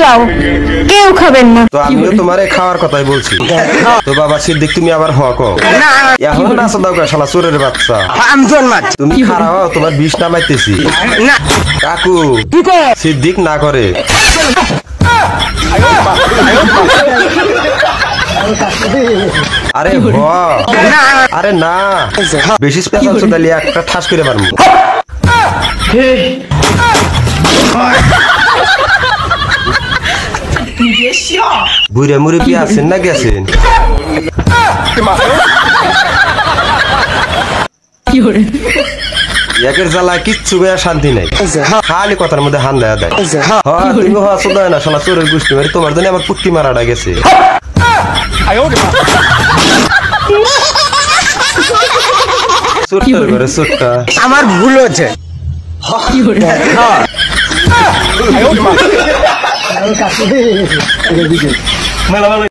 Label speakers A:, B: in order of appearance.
A: পোলাও কেউ খাবেন না।
B: তো আমিও তোমারে খাওয়ার কথাই বলছি। তো বাবা সিদ্দিক তুমি আবার হক এখন নাচা দাও কা শালা চোরের বাচ্চা। তুমি খারাপ তোমার বিষ নামাইতেছি না কাকু সিদ্দিক না করে। আরে হ আরে না বেশি স্পেশাল চোদালি একটা ঠাস করে পারবো। বুড়ে মুড়ে কি আছেন না গেছেন? একের জ্বালা কিচ্ছু গায়ে শান্তি নাই, খালি কথার মধ্যে হান দেয়া দেয়। তুমি হওয়া না শালা চোরের গোষ্ঠী মারি, তোমার জন্য আমার পুটকি মারাটা গেছে। ছোট্ট করে ছোট্ট
C: আমার ভুল হচ্ছে।